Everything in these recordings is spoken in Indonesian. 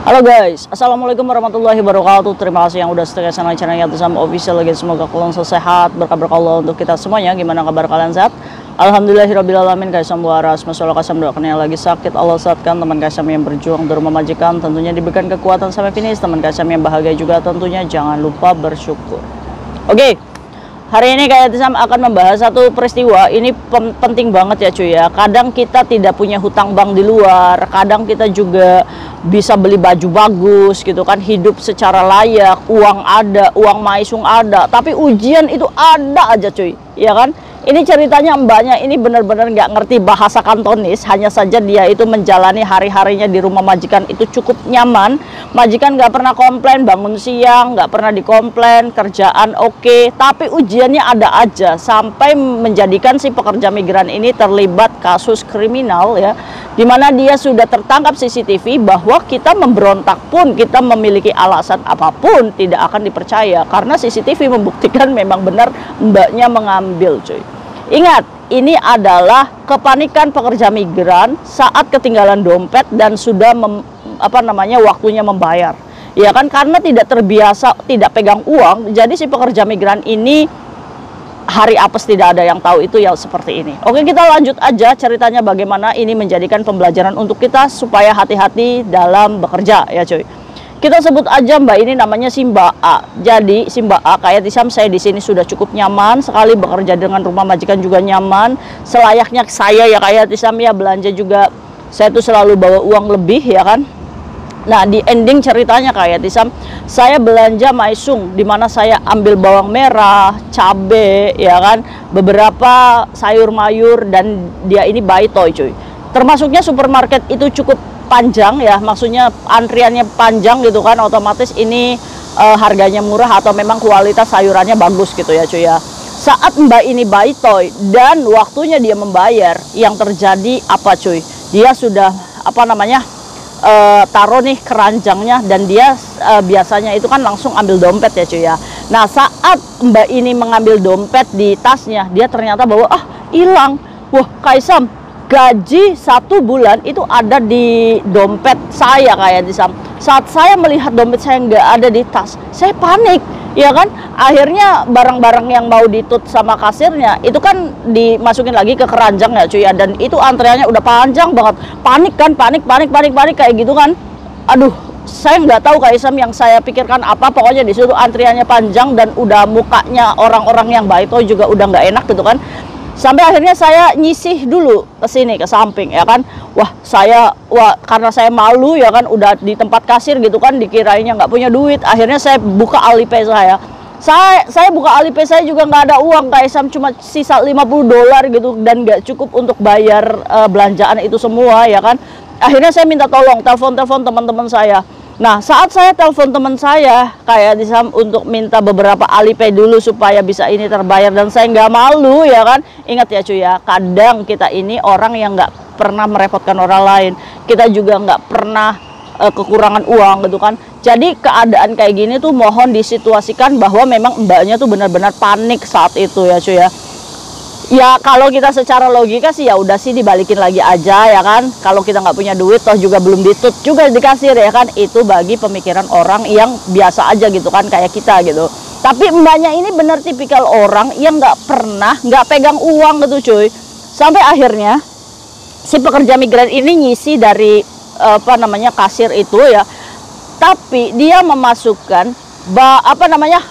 Halo guys, assalamualaikum warahmatullahi wabarakatuh. Terima kasih yang udah setia sama channel Yatisam Official lagi. Semoga kalian sehat, berkabar Allah untuk kita semuanya. Gimana kabar kalian, sehat? Alhamdulillahirobbilalamin. Guys, waras masalah kasam doakan yang lagi sakit Allah sehatkan. Teman kasam yang berjuang di rumah majikan tentunya diberikan kekuatan sampai finish. Teman kasam yang bahagia juga tentunya jangan lupa bersyukur. Oke. Hari ini kayak Yatisam akan membahas satu peristiwa. Ini penting banget ya cuy ya. Kadang kita tidak punya hutang bank di luar, kadang kita juga bisa beli baju bagus gitu kan, hidup secara layak, uang ada, uang maisung ada, tapi ujian itu ada aja cuy, ya kan? Ini ceritanya mbaknya ini benar-benar nggak ngerti bahasa Kantonis, hanya saja dia itu menjalani hari-harinya di rumah majikan itu cukup nyaman. Majikan nggak pernah komplain, bangun siang nggak pernah dikomplain, kerjaan oke, tapi ujiannya ada aja, sampai menjadikan si pekerja migran ini terlibat kasus kriminal ya, dimana dia sudah tertangkap CCTV bahwa kita memberontak pun, kita memiliki alasan apapun tidak akan dipercaya, karena CCTV membuktikan memang benar mbaknya mengambil cuy. Ingat, ini adalah kepanikan pekerja migran saat ketinggalan dompet dan sudah waktunya membayar. Ya kan, karena tidak terbiasa, tidak pegang uang, jadi si pekerja migran ini hari apes tidak ada yang tahu itu ya seperti ini. Oke, kita lanjut aja ceritanya bagaimana ini menjadikan pembelajaran untuk kita supaya hati-hati dalam bekerja ya cuy. Kita sebut aja mbak ini namanya si Mbak A. Jadi si Mbak A kayak Yatisam, saya di sini sudah cukup nyaman sekali bekerja dengan rumah majikan juga nyaman. Selayaknya saya ya kayak Yatisam ya, belanja juga saya tuh selalu bawa uang lebih ya kan. Nah di ending ceritanya kayak Yatisam, saya belanja maisung dimana saya ambil bawang merah, cabe ya kan, beberapa sayur mayur, dan dia ini buy toy cuy. Termasuknya supermarket itu cukup panjang ya, maksudnya antriannya panjang gitu kan, otomatis ini harganya murah atau memang kualitas sayurannya bagus gitu ya cuy ya. Saat mbak ini buy toy dan waktunya dia membayar, yang terjadi apa cuy, dia sudah taruh nih keranjangnya, dan dia biasanya itu kan langsung ambil dompet ya cuy ya. Nah saat mbak ini mengambil dompet di tasnya, dia ternyata bawa hilang. Wah Kaisam, gaji 1 bulan itu ada di dompet saya kayak di saat saya melihat dompet saya nggak ada di tas, saya panik ya kan. Akhirnya barang-barang yang mau ditut sama kasirnya itu kan dimasukin lagi ke keranjang ya cuy ya, dan itu antreannya udah panjang banget. Panik kan, panik kayak gitu kan. Aduh, saya nggak tahu Kak Isam yang saya pikirkan apa, pokoknya disuruh antriannya panjang dan udah mukanya orang-orang yang baik itu juga udah nggak enak gitu kan. Sampai akhirnya saya nyisih dulu ke sini, ke samping ya kan. Karena saya malu ya kan, udah di tempat kasir gitu kan, dikirainya nggak punya duit. Akhirnya saya buka Alipay saya. Saya buka Alipay saya juga nggak ada uang Kak Isam, cuma sisa $50 gitu, dan nggak cukup untuk bayar belanjaan itu semua ya kan. Akhirnya saya minta tolong, telepon teman-teman saya. Nah saat saya telepon teman saya kayak Yatisam untuk minta beberapa Alipay dulu supaya bisa ini terbayar, dan saya nggak malu ya kan. Ingat ya cuy ya, kadang kita ini orang yang nggak pernah merepotkan orang lain, kita juga nggak pernah kekurangan uang gitu kan. Jadi keadaan kayak gini tuh mohon disituasikan bahwa memang mbaknya tuh benar-benar panik saat itu ya cuy ya. Ya kalau kita secara logika sih ya udah sih dibalikin lagi aja ya kan. Kalau kita nggak punya duit toh juga belum ditut juga di kasir ya kan. Itu bagi pemikiran orang yang biasa aja gitu kan, kayak kita gitu. Tapi mbaknya ini bener tipikal orang yang nggak pegang uang gitu cuy. Sampai akhirnya si pekerja migran ini ngisi dari kasir itu ya. Tapi dia memasukkan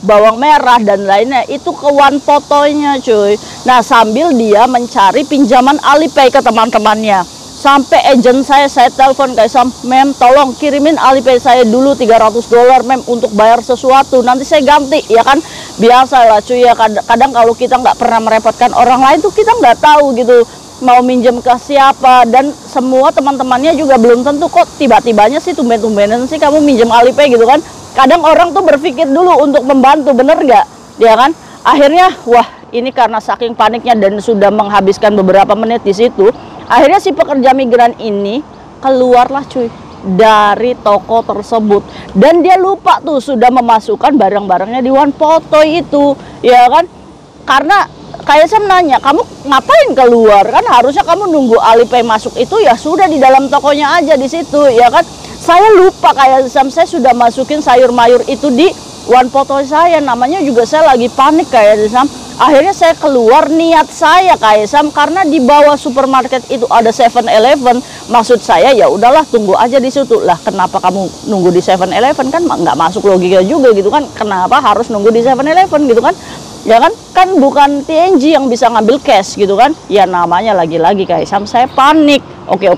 bawang merah dan lainnya itu ke one fotonya cuy. Nah sambil dia mencari pinjaman Alipay ke teman-temannya, sampai agent saya telepon kayak mem tolong kirimin Alipay saya dulu $300 mem untuk bayar sesuatu, nanti saya ganti ya kan. Biasalah cuy ya, kadang kalau kita nggak pernah merepotkan orang lain tuh kita nggak tahu gitu mau minjem ke siapa, dan semua teman-temannya juga belum tentu kok tiba-tibanya sih tumben-tumbenan sih kamu minjem Alipay gitu kan. Kadang orang tuh berpikir dulu untuk membantu, bener nggak ya kan. Akhirnya wah ini karena saking paniknya dan sudah menghabiskan beberapa menit di situ, akhirnya si pekerja migran ini keluarlah cuy dari toko tersebut, dan dia lupa tuh sudah memasukkan barang-barangnya di one foto itu ya kan. Karena kayak saya nanya, kamu ngapain keluar? Kan harusnya kamu nunggu Alipay masuk itu ya sudah di dalam tokonya aja di situ ya kan. Saya lupa kayak saya sudah masukin sayur mayur itu di one foto saya, namanya juga saya lagi panik kayak akhirnya saya keluar, niat saya kayak karena di bawah supermarket itu ada 7-Eleven, maksud saya ya udahlah tunggu aja di situ lah. Kenapa kamu nunggu di 7-Eleven, kan nggak masuk logika juga gitu kan, kenapa harus nunggu di 7-Eleven gitu kan, ya kan bukan TNG yang bisa ngambil cash gitu kan, ya namanya lagi-lagi kayak saya panik. Oke,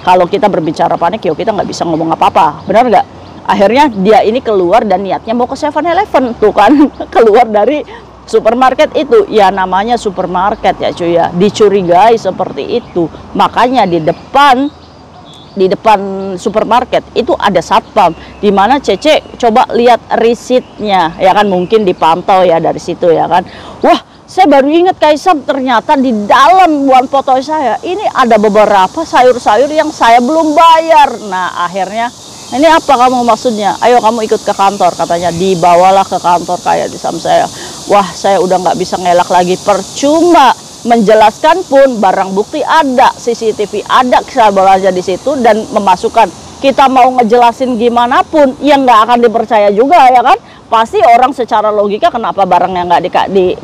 kalau kita berbicara panik ya kita nggak bisa ngomong apa-apa, benar nggak? Akhirnya dia ini keluar dan niatnya mau ke 7-Eleven tuh kan keluar dari supermarket itu, ya namanya supermarket ya cuy ya, dicurigai seperti itu. Makanya di depan supermarket itu ada satpam, dimana Cece coba lihat risitnya ya kan, mungkin dipantau ya dari situ ya kan. Wah, saya baru ingat Kaisam, ternyata di dalam one foto saya ini ada beberapa sayur-sayur yang saya belum bayar. Nah akhirnya, ini apa kamu maksudnya? Ayo kamu ikut ke kantor, katanya. Dibawalah ke kantor kayak di saya. Wah, saya udah nggak bisa ngelak lagi, percuma menjelaskan pun, barang bukti ada, CCTV ada, saya bawa aja di situ dan memasukkan. Kita mau ngejelasin gimana pun, ya nggak akan dipercaya juga ya kan? Pasti orang secara logika kenapa barangnya nggak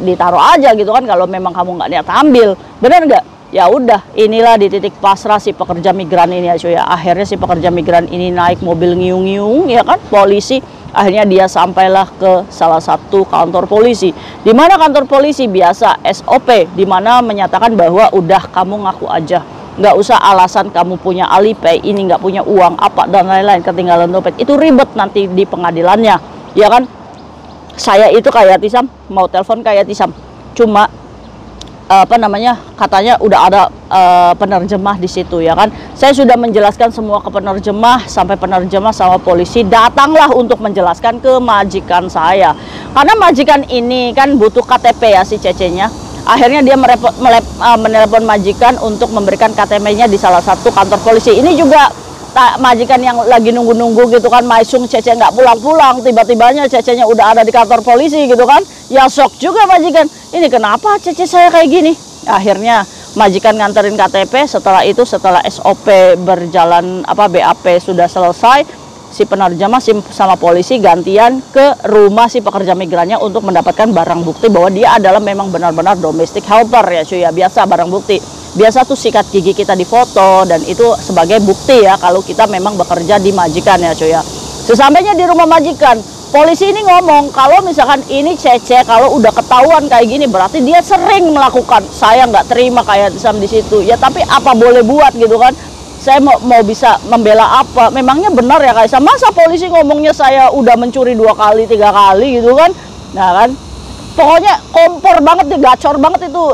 ditaruh aja gitu kan, kalau memang kamu nggak niat ambil, bener nggak? Ya udah, inilah di titik pasrah si pekerja migran ini ya cuy ya. Akhirnya si pekerja migran ini naik mobil ngiung-ngiung ya kan, polisi. Akhirnya dia sampailah ke salah satu kantor polisi, di mana kantor polisi biasa SOP, di mana menyatakan bahwa udah kamu ngaku aja, nggak usah alasan kamu punya Alipay, ini nggak punya uang apa dan lain-lain, ketinggalan dompet, itu ribet nanti di pengadilannya ya kan. Saya itu kayak Tisam mau telepon kayak Tisam, cuma apa namanya, katanya udah ada penerjemah di situ ya kan. Saya sudah menjelaskan semua ke penerjemah, sampai penerjemah sama polisi datanglah untuk menjelaskan ke majikan saya, karena majikan ini kan butuh KTP ya si Cece-nya. Akhirnya dia menelepon majikan untuk memberikan KTP-nya di salah satu kantor polisi. Ini juga majikan yang lagi nunggu-nunggu gitu kan, maisung Cece nggak pulang-pulang, tiba-tibanya Cece-nya udah ada di kantor polisi gitu kan. Ya shock juga majikan, ini kenapa Cece saya kayak gini. Akhirnya majikan nganterin KTP, setelah itu setelah SOP berjalan BAP sudah selesai, si penerjemah sama polisi gantian ke rumah si pekerja migrannya untuk mendapatkan barang bukti bahwa dia adalah memang benar-benar domestic helper ya cuy ya. Biasa barang bukti, biasa tuh sikat gigi kita difoto dan itu sebagai bukti ya kalau kita memang bekerja di majikan ya cuy ya. Sesampainya di rumah majikan, polisi ini ngomong kalau misalkan ini Cece kalau udah ketahuan kayak gini berarti dia sering melakukan. Saya nggak terima kayak di situ ya, tapi apa boleh buat gitu kan. Saya mau bisa membela apa? Memangnya benar ya Kaisam? Masa polisi ngomongnya saya udah mencuri 2 kali 3 kali gitu kan? Nah kan, pokoknya kompor banget nih, gacor banget itu,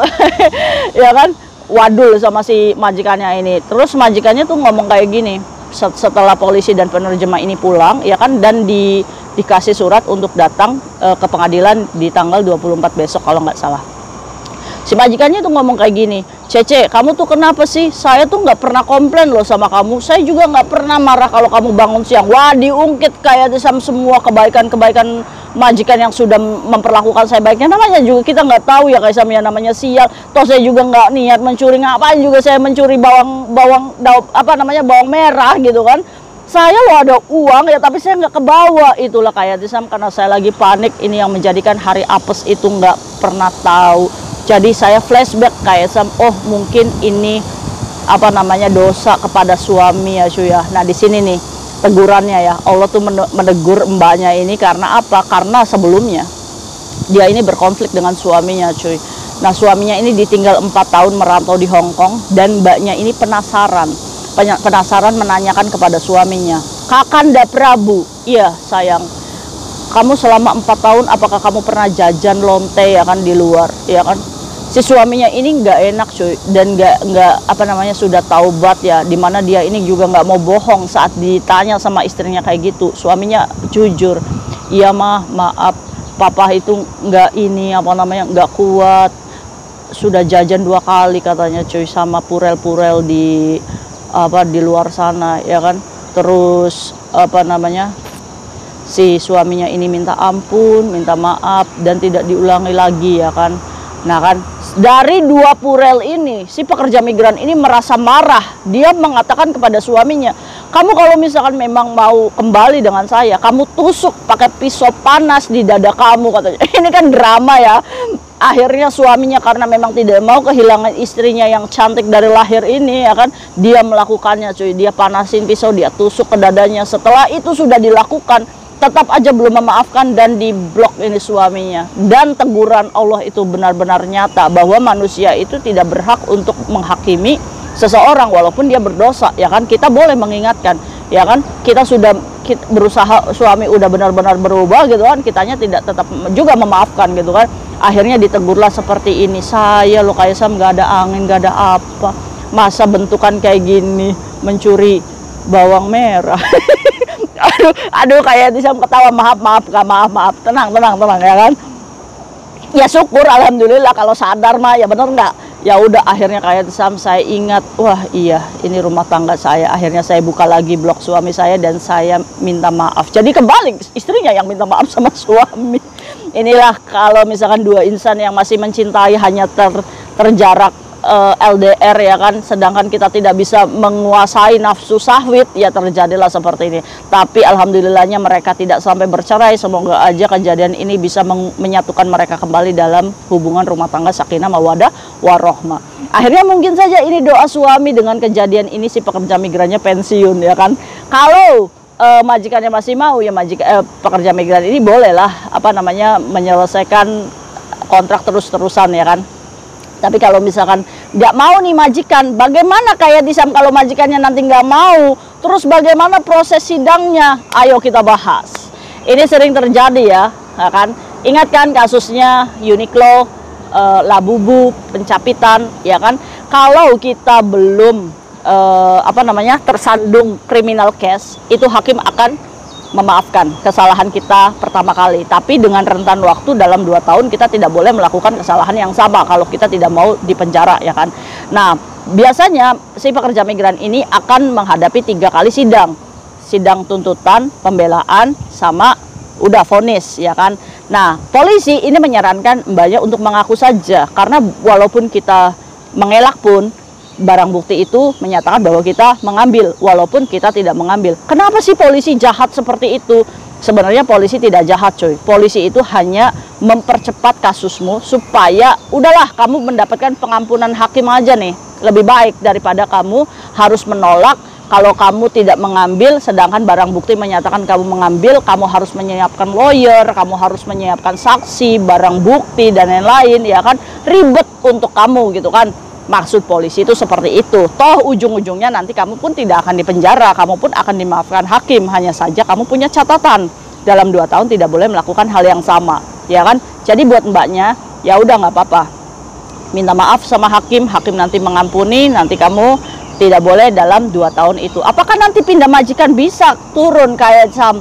ya kan? Wadul sama si majikannya ini. Terus majikannya tuh ngomong kayak gini, setelah polisi dan penerjemah ini pulang, ya kan? Dan dikasih surat untuk datang ke pengadilan di tanggal 24 besok kalau nggak salah. Si majikannya tuh ngomong kayak gini, Cece, kamu tuh kenapa sih? Saya tuh nggak pernah komplain loh sama kamu. Saya juga nggak pernah marah kalau kamu bangun siang. Wah, diungkit kayak sama semua kebaikan-kebaikan majikan yang sudah memperlakukan saya baiknya. Namanya juga kita nggak tahu ya kayak sama, ya namanya sial. Toh saya juga nggak niat mencuri, ngapain juga saya mencuri bawang merah gitu kan. Saya loh ada uang ya, tapi saya nggak kebawa. Itulah kayak Tisam, karena saya lagi panik. Ini yang menjadikan hari apes itu nggak pernah tahu. Jadi saya flashback kayak oh mungkin ini dosa kepada suami ya cuy ya. Nah di sini nih tegurannya ya, Allah tuh menegur mbaknya ini karena apa? Karena sebelumnya dia ini berkonflik dengan suaminya cuy. Nah suaminya ini ditinggal 4 tahun merantau di Hong Kong, dan mbaknya ini penasaran menanyakan kepada suaminya, Kakanda Prabu, iya sayang, kamu selama 4 tahun apakah kamu pernah jajan lonte ya kan di luar ya kan. Si suaminya ini nggak enak cuy, dan nggak sudah taubat ya, dimana dia ini juga nggak mau bohong saat ditanya sama istrinya kayak gitu. Suaminya jujur, iya maaf papa itu nggak nggak kuat, sudah jajan 2 kali katanya cuy sama purel-purel di luar sana ya kan. Terus si suaminya ini minta ampun, minta maaf dan tidak diulangi lagi ya kan. Nah kan, dari 2 purel ini si pekerja migran ini merasa marah. Dia mengatakan kepada suaminya, Kamu kalau misalkan memang mau kembali dengan saya, kamu tusuk pakai pisau panas di dada kamu, katanya. Ini kan drama ya. Akhirnya suaminya karena memang tidak mau kehilangan istrinya yang cantik dari lahir ini, ya kan, dia melakukannya, cuy. Dia panasin pisau, dia tusuk ke dadanya. Setelah itu sudah dilakukan, tetap aja belum memaafkan dan diblok ini suaminya. Dan teguran Allah itu benar-benar nyata bahwa manusia itu tidak berhak untuk menghakimi seseorang walaupun dia berdosa, ya kan. Kita boleh mengingatkan, ya kan. Kita berusaha, suami udah benar-benar berubah gitu kan, kitanya tidak tetap juga memaafkan gitu kan. Akhirnya ditegurlah seperti ini. Saya lo kayak Sam gak ada angin, gak ada apa, masa bentukan kayak gini mencuri bawang merah. aduh kayak Sam ketawa. Maaf, tenang ya kan. Ya syukur, alhamdulillah. Kalau sadar mah ya bener nggak, ya udah. Akhirnya kayak Sam saya ingat, wah iya ini rumah tangga saya. Akhirnya saya buka lagi blog suami saya dan saya minta maaf. Jadi kebalik, istrinya yang minta maaf sama suami. Inilah kalau misalkan dua insan yang masih mencintai hanya terjarak LDR, ya kan, sedangkan kita tidak bisa menguasai nafsu syahwat, ya terjadilah seperti ini. Tapi alhamdulillahnya mereka tidak sampai bercerai. Semoga aja kejadian ini bisa menyatukan mereka kembali dalam hubungan rumah tangga sakinah mawadah warohmah. Akhirnya mungkin saja ini doa suami, dengan kejadian ini si pekerja migrannya pensiun, ya kan. Kalau majikannya masih mau, ya pekerja migran ini bolehlah menyelesaikan kontrak terus-terusan, ya kan. Tapi kalau misalkan nggak mau nih majikan, bagaimana kayak Sam kalau majikannya nanti nggak mau, terus bagaimana proses sidangnya? Ayo kita bahas. Ini sering terjadi ya kan. Ingat kan kasusnya Uniqlo, Labubu, pencapitan, ya kan. Kalau kita belum tersandung criminal case, itu hakim akan memaafkan kesalahan kita pertama kali. Tapi dengan rentan waktu dalam 2 tahun kita tidak boleh melakukan kesalahan yang sama kalau kita tidak mau dipenjara, ya kan. Nah, biasanya si pekerja migran ini akan menghadapi 3 kali sidang. Sidang tuntutan, pembelaan, sama udah vonis, ya kan. Nah, polisi ini menyarankan mbaknya untuk mengaku saja, karena walaupun kita mengelak pun barang bukti itu menyatakan bahwa kita mengambil, walaupun kita tidak mengambil. Kenapa sih polisi jahat seperti itu? Sebenarnya polisi tidak jahat, coy. Polisi itu hanya mempercepat kasusmu supaya udahlah kamu mendapatkan pengampunan hakim aja nih. Lebih baik daripada kamu harus menolak kalau kamu tidak mengambil, sedangkan barang bukti menyatakan kamu mengambil. Kamu harus menyiapkan lawyer, kamu harus menyiapkan saksi, barang bukti dan lain-lain, ya kan. Ribet untuk kamu gitu kan. Maksud polisi itu seperti itu. Toh ujung-ujungnya nanti kamu pun tidak akan dipenjara, kamu pun akan dimaafkan hakim. Hanya saja kamu punya catatan, dalam 2 tahun tidak boleh melakukan hal yang sama, ya kan. Jadi buat mbaknya, ya udah nggak apa-apa, minta maaf sama hakim, hakim nanti mengampuni, nanti kamu tidak boleh dalam 2 tahun itu. Apakah nanti pindah majikan bisa turun kayak Sam?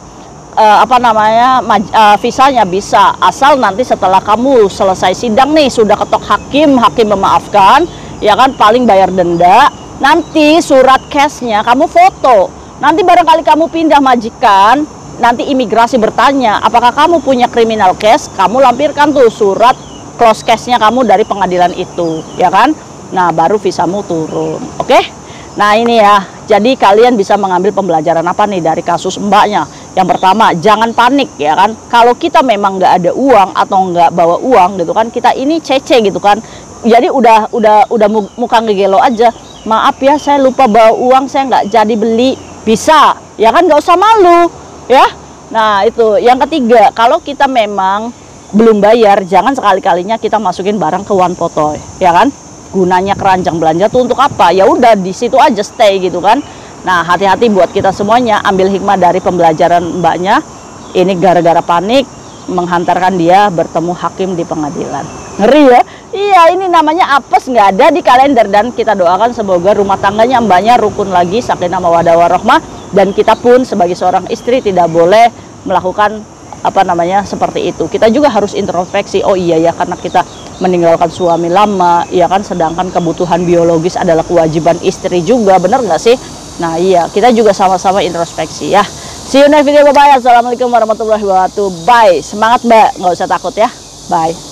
Visanya bisa, asal nanti setelah kamu selesai sidang nih, sudah ketok hakim, hakim memaafkan, ya kan, paling bayar denda. Nanti surat cashnya kamu foto. Nanti barangkali kamu pindah majikan, nanti imigrasi bertanya apakah kamu punya criminal case, kamu lampirkan tuh surat close case-nya kamu dari pengadilan itu, ya kan. Nah, baru visamu turun. Oke. Nah, ini ya. Jadi kalian bisa mengambil pembelajaran apa nih dari kasus mbaknya? Yang pertama, jangan panik, ya kan. Kalau kita memang nggak ada uang atau nggak bawa uang gitu kan, kita ini cece gitu kan. Jadi udah muka ngegelo aja. Maaf ya, saya lupa bawa uang, saya nggak jadi beli. Bisa, ya kan, nggak usah malu, ya. Nah, itu. Yang ketiga, kalau kita memang belum bayar, jangan sekali-kalinya kita masukin barang ke one potoy, ya kan. Gunanya keranjang belanja tuh untuk apa? Ya udah di situ aja stay gitu kan. Nah, hati-hati buat kita semuanya, ambil hikmah dari pembelajaran mbaknya. Ini gara-gara panik menghantarkan dia bertemu hakim di pengadilan. Ngeri ya? Iya, ini namanya apes, nggak ada di kalender. Dan kita doakan semoga rumah tangganya mbaknya rukun lagi, sakinah mawaddah warahmah. Dan kita pun sebagai seorang istri tidak boleh melakukan seperti itu. Kita juga harus introspeksi. Oh iya ya, karena kita meninggalkan suami lama, ya kan, sedangkan kebutuhan biologis adalah kewajiban istri juga, bener nggak sih? Nah iya, kita juga sama-sama introspeksi ya. See you next video, bye bye. Assalamualaikum warahmatullahi wabarakatuh. Bye. Semangat mbak, nggak usah takut ya. Bye.